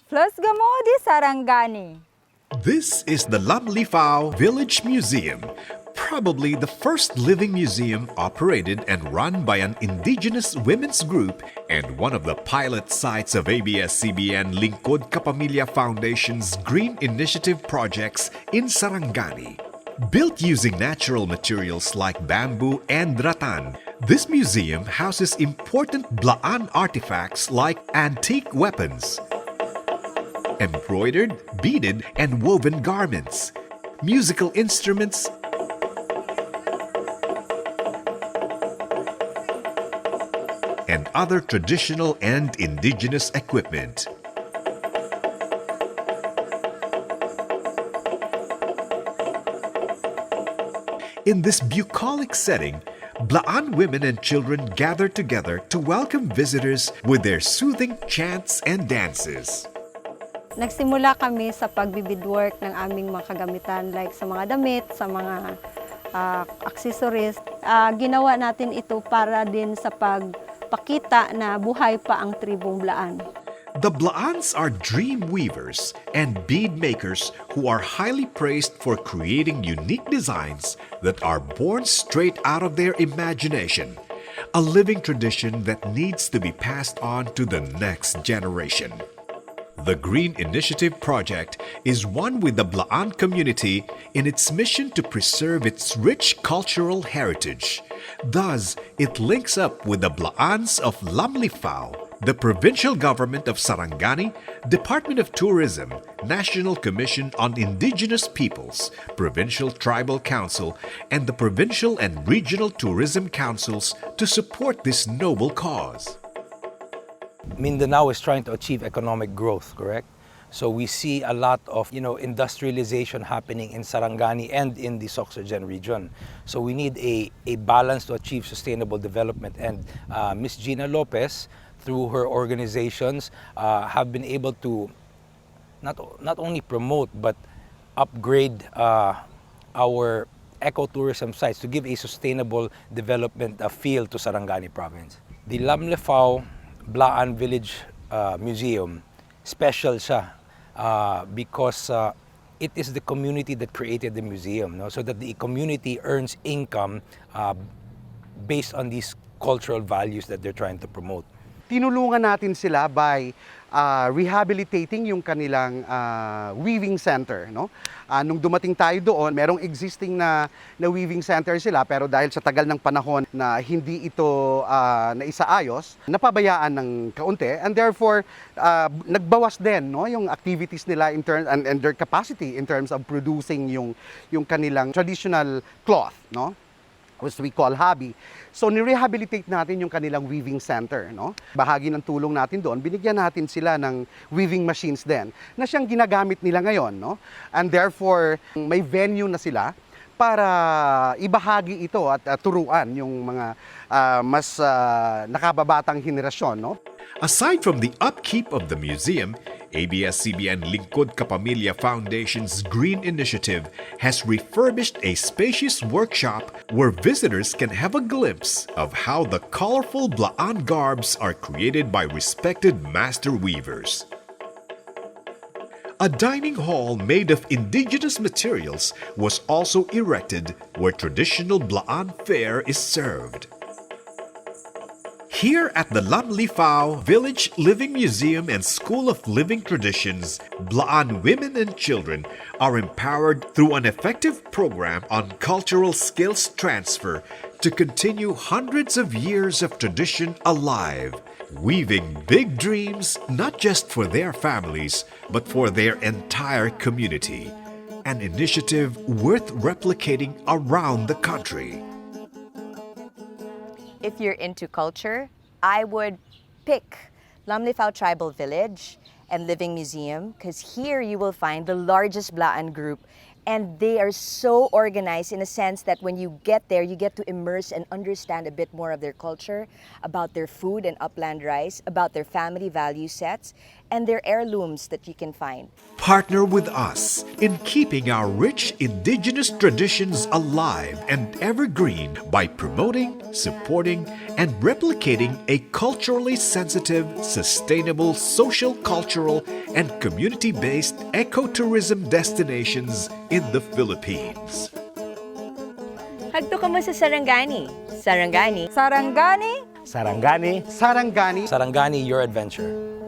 Sulong Sarangani. This is the Lamlifew Village Museum, probably the first living museum operated and run by an indigenous women's group and one of the pilot sites of ABS-CBS Lingkod Kapamilya Foundation's Green Initiative projects in Sarangani. Built using natural materials like bamboo and rattan, this museum houses important Blaan artifacts like antique weapons, embroidered, beaded, and woven garments, musical instruments, and other traditional and indigenous equipment. In this bucolic setting, Blaan women and children gather together to welcome visitors with their soothing chants and dances. Nagsimula kami sa pag-beadwork ng aming mga kagamitan like sa mga damit, sa mga accessories. Ginawa natin ito para din sa pagpakita na buhay pa ang tribong Blaan. The Blaans are dream weavers and bead makers who are highly praised for creating unique designs that are born straight out of their imagination, a living tradition that needs to be passed on to the next generation. The Green Initiative project is one with the Blaan community in its mission to preserve its rich cultural heritage. Thus, it links up with the Blaans of Lamlifew, the Provincial Government of Sarangani, Department of Tourism, National Commission on Indigenous Peoples, Provincial Tribal Council, and the Provincial and Regional Tourism Councils to support this noble cause. Mindanao is trying to achieve economic growth, correct? So we see a lot of, industrialization happening in Sarangani and in the Soxargen region. So we need a balance to achieve sustainable development. And Ms. Gina Lopez, through her organizations, have been able to not only promote but upgrade our ecotourism sites to give a sustainable development feel to Sarangani province. The Lamlifew Blaan Village Museum, special siya because it is the community that created the museum, no? So that the community earns income based on these cultural values that they're trying to promote. Tinulungan natin sila by rehabilitating yung kanilang weaving center. No? Nung dumating tayo doon, merong existing na weaving center sila, pero dahil sa tagal ng panahon na hindi ito naisaayos, napabayaan ng kaunti, and therefore nagbawas din, no, yung activities nila in terms and their capacity in terms of producing yung kanilang traditional cloth, no? Which we call hobby. So ni-rehabilitate natin yung kanilang weaving center, no? Bahagi ng tulong natin doon, binigyan natin sila ng weaving machines din na siyang ginagamit nila ngayon, no? And therefore, may venue na sila para ibahagi ito at turuan yung mga mas nakababatang henerasyon, no? Aside from the upkeep of the museum, ABS-CBS Lingkod Kapamilya Foundation's Green Initiative has refurbished a spacious workshop where visitors can have a glimpse of how the colorful Blaan garbs are created by respected master weavers. A dining hall made of indigenous materials was also erected where traditional Blaan fare is served. Here at the Lamlifew Village Living Museum and School of Living Traditions, Blaan women and children are empowered through an effective program on cultural skills transfer to continue hundreds of years of tradition alive, weaving big dreams not just for their families, but for their entire community. An initiative worth replicating around the country. If you're into culture, I would pick Lamlifew Tribal Village and Living Museum because here you will find the largest Blaan group, and they are so organized in a sense that when you get there, you get to immerse and understand a bit more of their culture, about their food and upland rice, about their family value sets, and their heirlooms that you can find. Partner with us in keeping our rich indigenous traditions alive and evergreen by promoting, supporting, and replicating a culturally sensitive, sustainable, social, cultural, and community-based ecotourism destinations in the Philippines. Hagto ka mo sa Sarangani. Sarangani. Sarangani, Sarangani. Sarangani. Sarangani, your adventure.